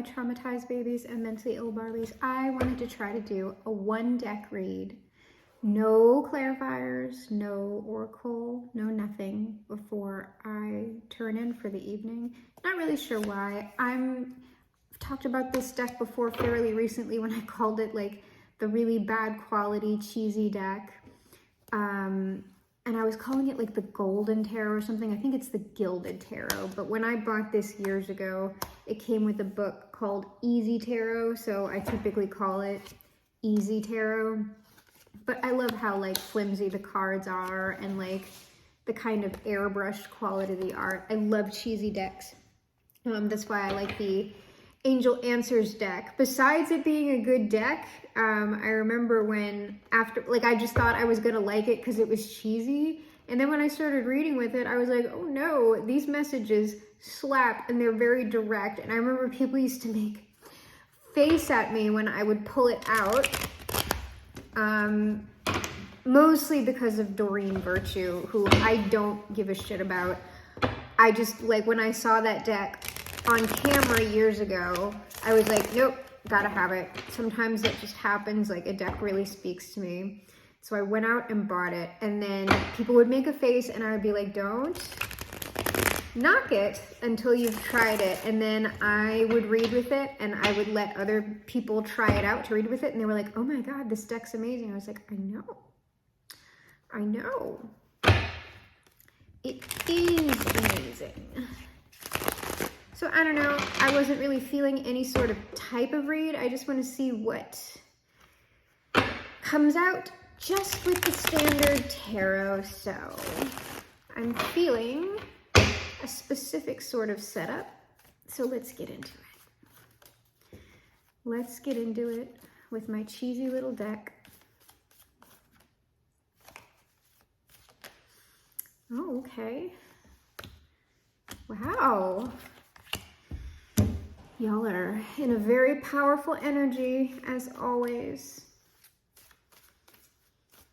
traumatized babies and mentally ill Barbies, I wanted to try to do a 1-deck read. No clarifiers, no oracle, no nothing before I turn in for the evening. Not really sure why. I've talked about this deck before fairly recently when I called it like the really bad quality cheesy deck. And I was calling it like the Golden Tarot or something. I think it's the Gilded Tarot. But when I bought this years ago, it came with a book called Easy Tarot. So I typically call it Easy Tarot. But I love how like flimsy the cards are and like the kind of airbrushed quality of the art. I love cheesy decks. That's why I like the Angel Answers deck. Besides it being a good deck, I remember when after, like I just thought I was gonna like it because it was cheesy. And then when I started reading with it, I was like, oh no, these messages slap and they're very direct. And I remember people used to make face at me when I would pull it out. Mostly because of Doreen Virtue, who I don't give a shit about. I just, like, when I saw that deck on camera years ago, I was like, nope, gotta have it. Sometimes it just happens, like a deck really speaks to me. So I went out and bought it, and then people would make a face and I would be like, don't knock it until you've tried it. And then I would read with it and I would let other people try it out to read with it. And they were like, oh my God, this deck's amazing. I was like, I know. It is amazing. So I don't know, I wasn't really feeling any sort of type of read. I just want to see what comes out just with the standard tarot. So I'm feeling a specific sort of setup. So let's get into it. Let's get into it with my cheesy little deck. Oh, okay. Wow. Y'all are in a very powerful energy, as always.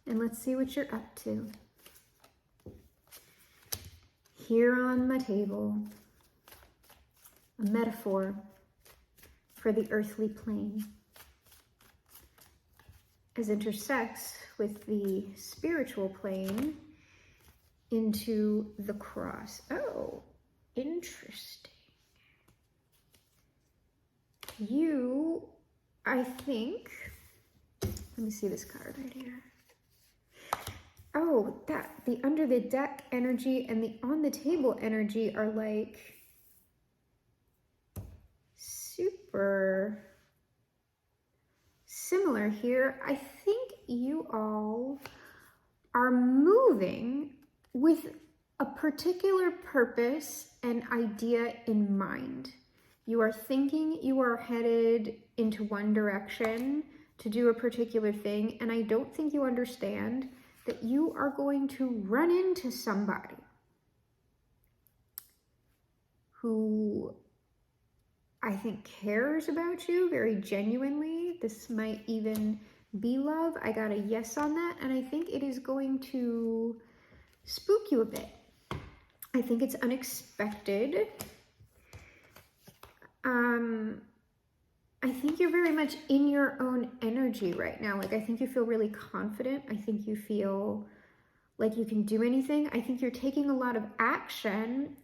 And let's see what you're up to. Here on my table, a metaphor for the earthly plane, as intersects with the spiritual plane into the cross. Oh, interesting. You, I think, let me see this card right here. Oh, that, the under the deck energy and the on the table energy are like super similar here. I think you all are moving with a particular purpose and idea in mind. You are thinking you are headed into one direction to do a particular thing, and I don't think you understand that you are going to run into somebody who I think cares about you very genuinely. This might even be love. I got a yes on that, and I think it is going to spook you a bit. I think it's unexpected. I think you're very much in your own energy right now. Like, I think you feel really confident. I think you feel like you can do anything. I think you're taking a lot of action,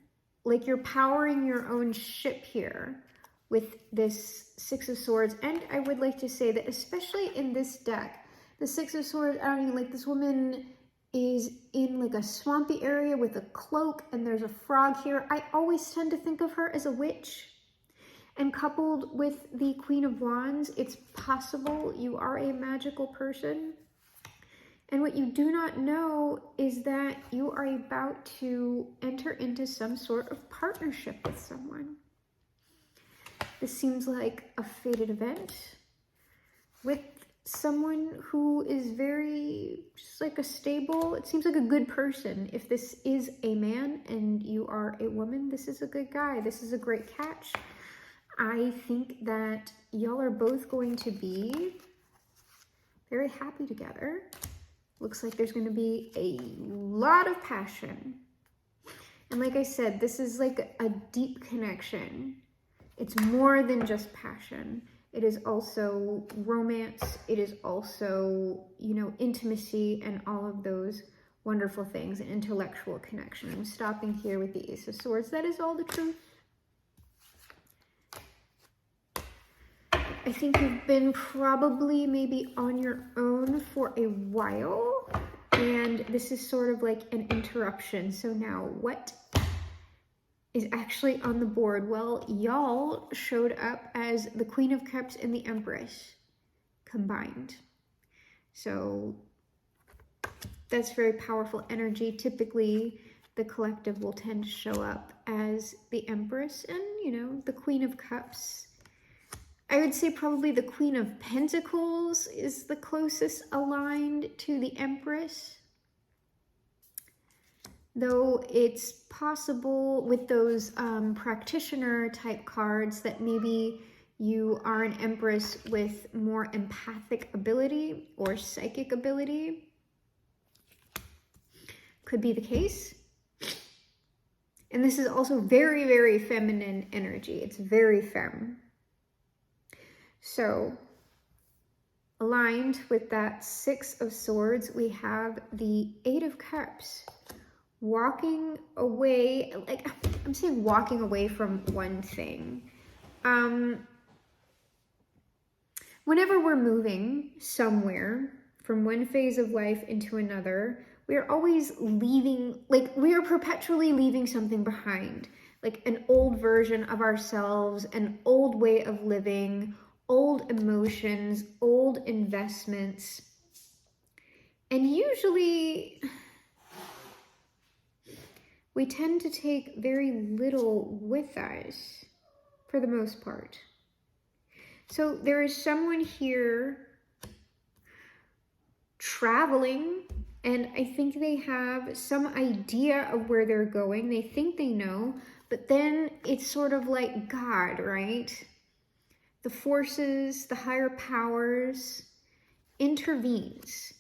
like you're powering your own ship here with this Six of Swords. And I would like to say that especially in this deck, the Six of Swords, I don't know, like this woman is in like a swampy area with a cloak and there's a frog here. I always tend to think of her as a witch. And coupled with the Queen of Wands, it's possible you are a magical person. And what you do not know is that you are about to enter into some sort of partnership with someone. This seems like a fated event with someone who is very, just like a stable, it seems like a good person. If this is a man and you are a woman, this is a good guy. This is a great catch. I think that y'all are both going to be very happy together. Looks like there's going to be a lot of passion. And like I said, this is like a deep connection. It's more than just passion. It is also romance. It is also, you know, intimacy and all of those wonderful things, and intellectual connection. I'm stopping here with the Ace of Swords. That is all the truth. I think you've been probably maybe on your own for a while, and this is sort of like an interruption. So now what is actually on the board? Well, y'all showed up as the Queen of Cups and the Empress combined. So that's very powerful energy. Typically, the collective will tend to show up as the Empress and, you know, the Queen of Cups. I would say probably the Queen of Pentacles is the closest aligned to the Empress. Though it's possible with those practitioner type cards that maybe you are an Empress with more empathic ability or psychic ability. Could be the case. And this is also very, very feminine energy. It's very femme. So, aligned with that Six of Swords, we have the Eight of Cups. Walking away, like I'm saying walking away from one thing. Whenever we're moving somewhere from one phase of life into another, we are always leaving, like we are perpetually leaving something behind, like an old version of ourselves, an old way of living, old emotions, old investments. And usually we tend to take very little with us for the most part. So there is someone here traveling, and I think they have some idea of where they're going. They think they know, but then it's sort of like God, right? The forces, the higher powers intervenes.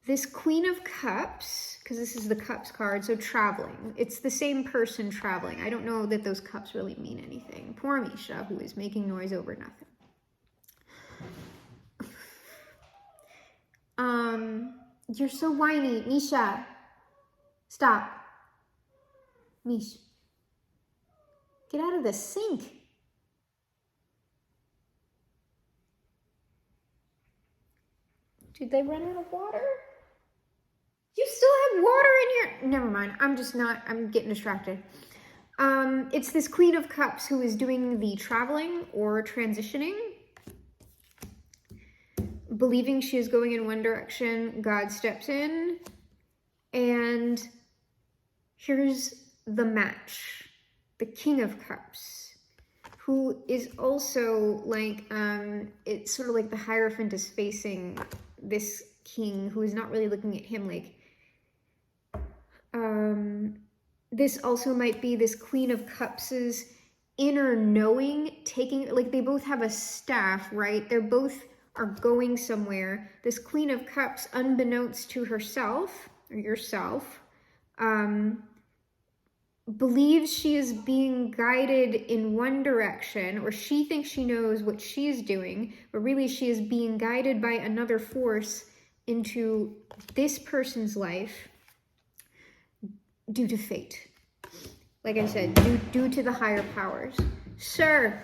This Queen of Cups, because this is the Cups card, so traveling. It's the same person traveling. I don't know that those cups really mean anything. Poor Misha, who is making noise over nothing. You're so whiny. Misha, stop. Mish, get out of the sink. Did they run out of water? You still have water in here? Never mind. I'm getting distracted. It's this Queen of Cups who is doing the traveling or transitioning. Believing she is going in one direction, God steps in. And here's the match. The King of Cups, who is also like, it's sort of like the Hierophant is facing this king who is not really looking at him like, this also might be this Queen of Cups' inner knowing, taking, like they both have a staff, right? They're both are going somewhere. This Queen of Cups, unbeknownst to herself, or yourself, believes she is being guided in one direction, or she thinks she knows what she's doing, but really she is being guided by another force into this person's life due to fate. Like I said, due to the higher powers. Sir.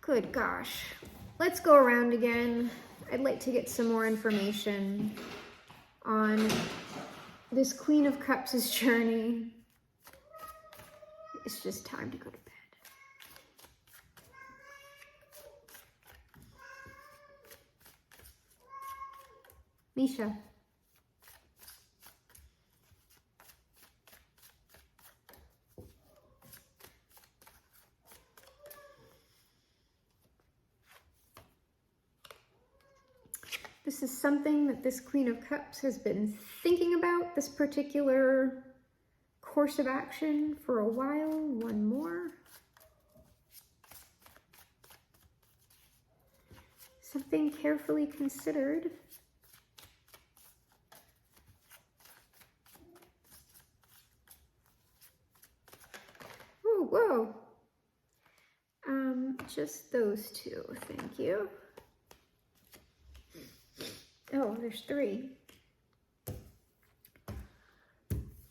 Good gosh. Let's go around again. I'd like to get some more information on this Queen of Cups' journey. It's just time to go to bed. Misha. This is something that this Queen of Cups has been thinking about, this particular course of action, for a while. One more. Something carefully considered. Oh, whoa. just those two, thank you. Oh, there's 3.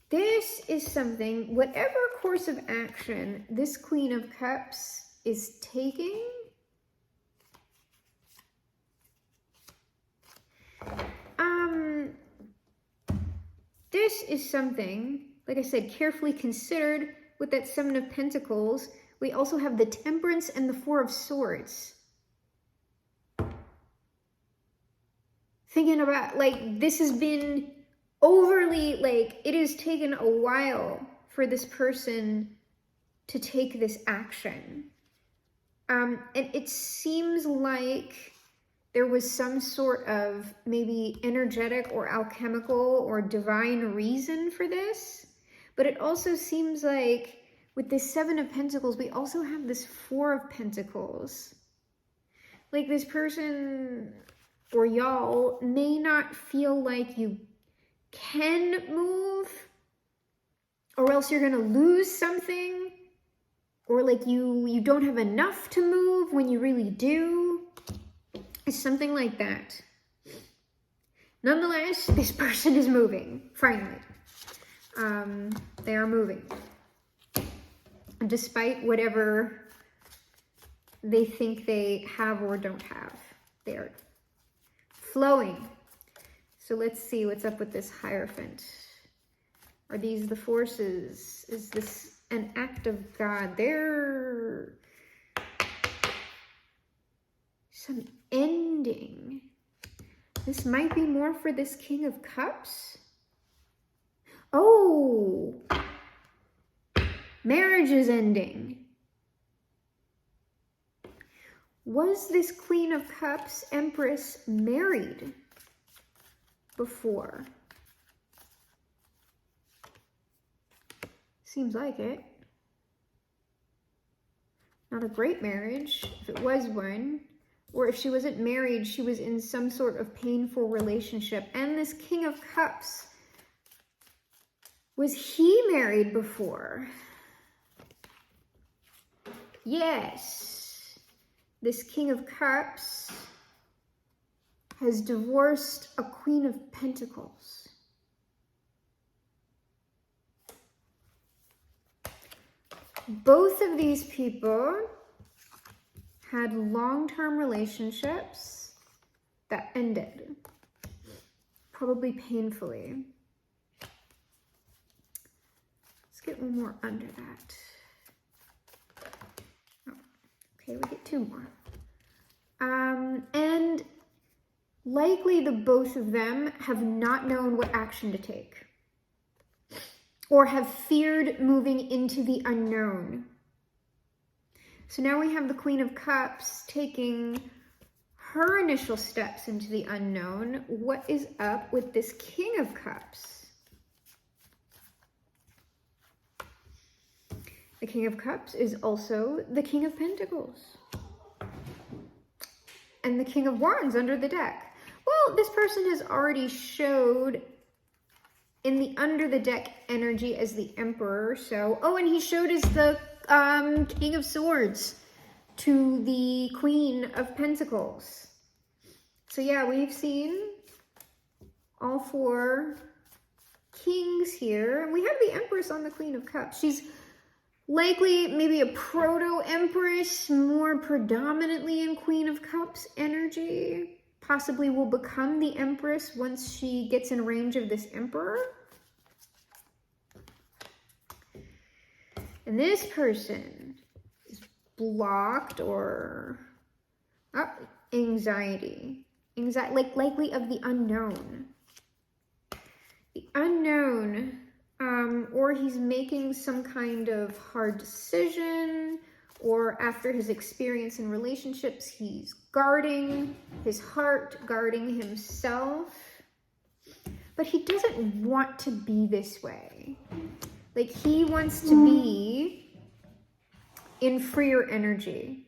This is something, whatever course of action this Queen of Cups is taking, this is something, like I said, carefully considered. With that 7 of Pentacles, we also have the Temperance and the 4 of Swords. Thinking about, like, this has been overly, like, it has taken a while for this person to take this action. And it seems like there was some sort of maybe energetic or alchemical or divine reason for this. But it also seems like with this 7 of Pentacles, we also have this 4 of Pentacles. Like, this person or y'all may not feel like you can move, or else you're gonna lose something, or like you don't have enough to move when you really do. It's something like that. Nonetheless, this person is moving, finally. They are moving. Despite whatever they think they have or don't have. They are flowing. So let's see what's up with this Hierophant. Are these the forces? Is this an act of God? There some ending. This might be more for this King of Cups. Oh, marriage is ending. Was this Queen of Cups, Empress, married before? Seems like it. Not a great marriage, if it was one. Or if she wasn't married, she was in some sort of painful relationship. And this King of Cups, was he married before? Yes. This King of Cups has divorced a Queen of Pentacles. Both of these people had long-term relationships that ended, probably painfully. Let's get one more under that. Oh, okay, we get 2 more. And likely the both of them have not known what action to take, or have feared moving into the unknown. So now we have the Queen of Cups taking her initial steps into the unknown. What is up with this King of Cups? The King of Cups is also the King of Pentacles. And the King of Wands under the deck. Well, this person has already showed in the under the deck energy as the Emperor. So, oh, and he showed as the King of Swords to the Queen of Pentacles. So yeah, we've seen all 4 kings here. We have the Empress on the Queen of Cups. She's likely maybe a proto-empress, more predominantly in Queen of Cups energy. Possibly will become the Empress once she gets in range of this Emperor. And this person is blocked or anxiety, like likely of the unknown. The unknown, or he's making some kind of hard decision, or after his experience in relationships, he's guarding his heart, guarding himself. But he doesn't want to be this way. Like, he wants to be in freer energy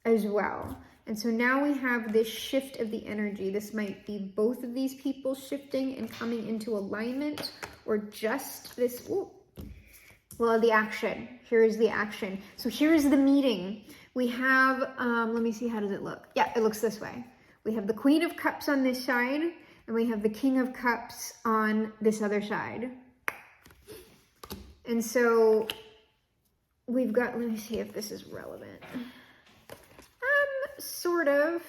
as well. And so now we have this shift of the energy. This might be both of these people shifting and coming into alignment, or just this, Well, the action. Here is the action. So here is the meeting. We have, let me see, how does it look? Yeah, it looks this way. We have the Queen of Cups on this side, and we have the King of Cups on this other side. And so we've got, let me see if this is relevant. Sort of.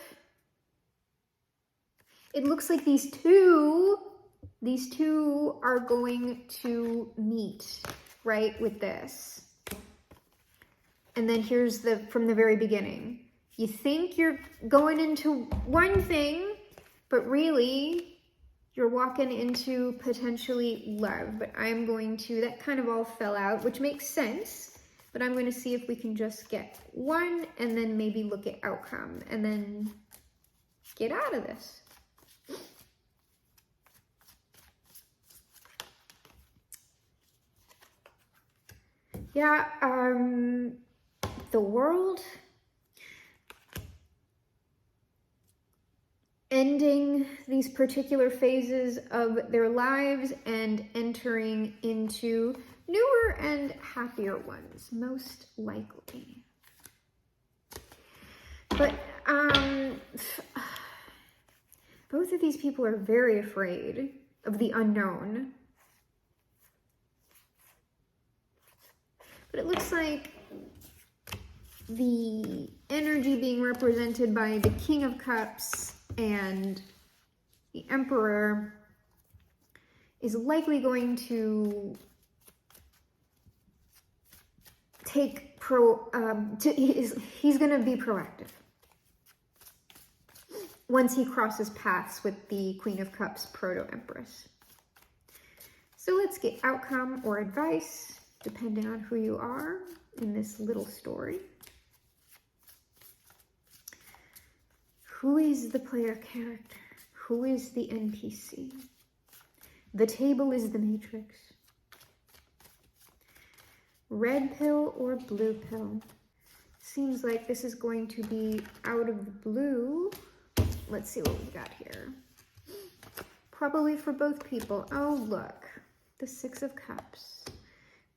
It looks like these two are going to meet, right, with this. And then here's from the very beginning. You think you're going into one thing, but really you're walking into potentially love. But I'm going to, that kind of all fell out, which makes sense. But I'm going to see if we can just get one and then maybe look at outcome and then get out of this. Yeah, the world ending these particular phases of their lives and entering into newer and happier ones, most likely. But both of these people are very afraid of the unknown. But it looks like the energy being represented by the King of Cups and the Emperor is likely going to take he's going to be proactive once he crosses paths with the Queen of Cups Proto-Empress. So let's get outcome or advice, depending on who you are in this little story. Who is the player character? Who is the NPC? The table is the matrix. Red pill or blue pill? Seems like this is going to be out of the blue. Let's see what we got here. Probably for both people. Oh, look. The Six of Cups.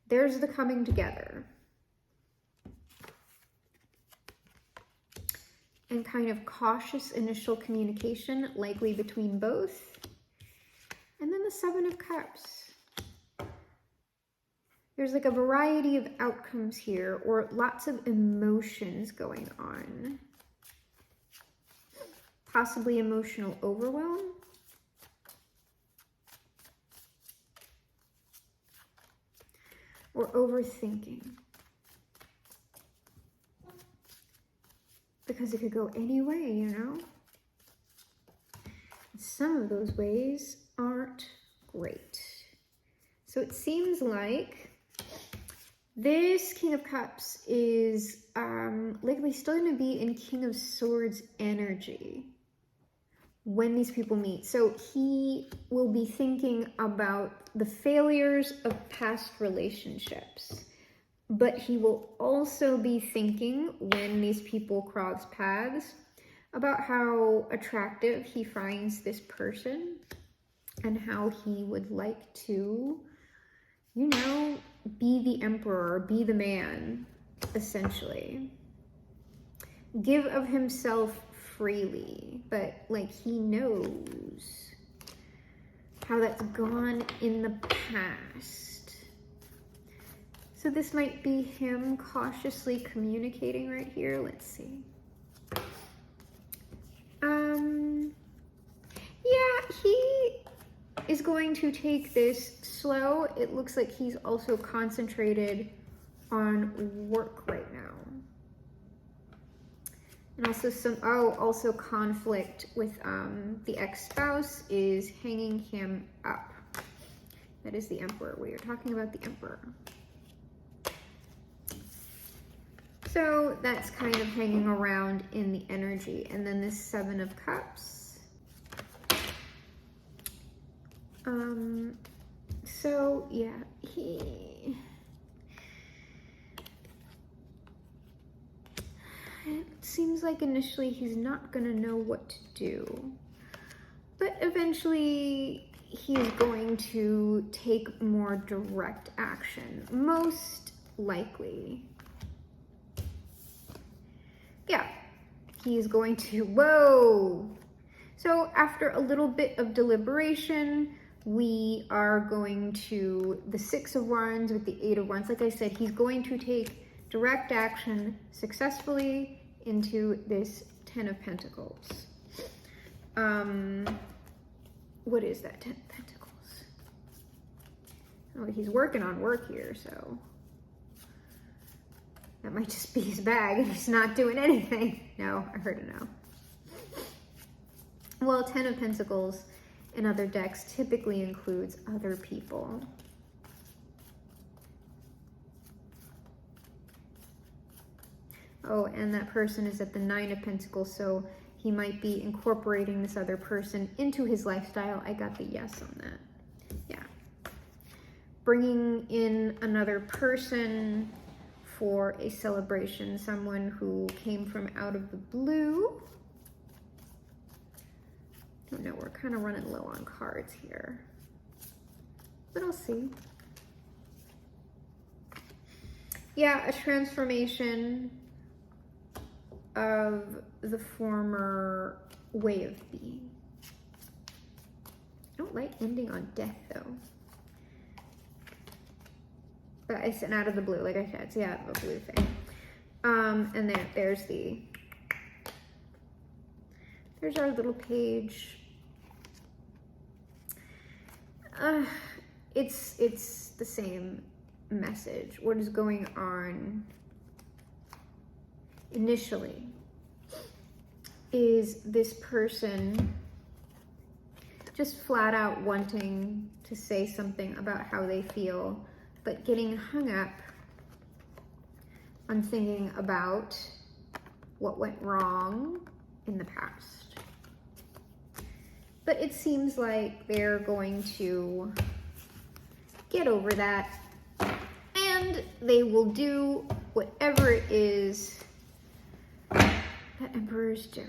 There's the coming together. And kind of cautious initial communication, likely between both. And then the Seven of Cups. There's like a variety of outcomes here, or lots of emotions going on. Possibly emotional overwhelm. Or overthinking. Because it could go any way, you know? Some of those ways aren't great. So it seems like this King of Cups is likely still going to be in King of Swords energy when these people meet. So he will be thinking about the failures of past relationships. But he will also be thinking, when these people cross paths, about how attractive he finds this person and how he would like to, you know, be the emperor, be the man, essentially. Give of himself freely, but like he knows how that's gone in the past. So this might be him cautiously communicating right here. Let's see. Yeah, he is going to take this slow. It looks like he's also concentrated on work right now. And also also conflict with the ex-spouse is hanging him up. That is the Emperor. We are talking about the Emperor. So that's kind of hanging around in the energy. And then this Seven of Cups. So yeah, it seems like initially he's not gonna know what to do. But eventually he's going to take more direct action, most likely. Yeah, he's going to, whoa. So after a little bit of deliberation, we are going to the 6 of Wands with the 8 of Wands. Like I said, he's going to take direct action successfully into this 10 of Pentacles. What is that 10 of Pentacles? Oh, he's working on work here, so that might just be his bag and he's not doing anything. No, I heard a no. Well, 10 of Pentacles in other decks typically includes other people. Oh, and that person is at the 9 of Pentacles, so he might be incorporating this other person into his lifestyle. I got the yes on that. Yeah. Bringing in another person for a celebration, someone who came from out of the blue. Don't know, we're kind of running low on cards here, but I'll see. Yeah, a transformation of the former way of being. I don't like ending on death though. But it's an out of the blue, like I said, it's the out of the blue thing. And there's our little page. It's the same message. What is going on initially is this person just flat out wanting to say something about how they feel, but getting hung up on thinking about what went wrong in the past. But it seems like they're going to get over that, and they will do whatever it is that emperors do.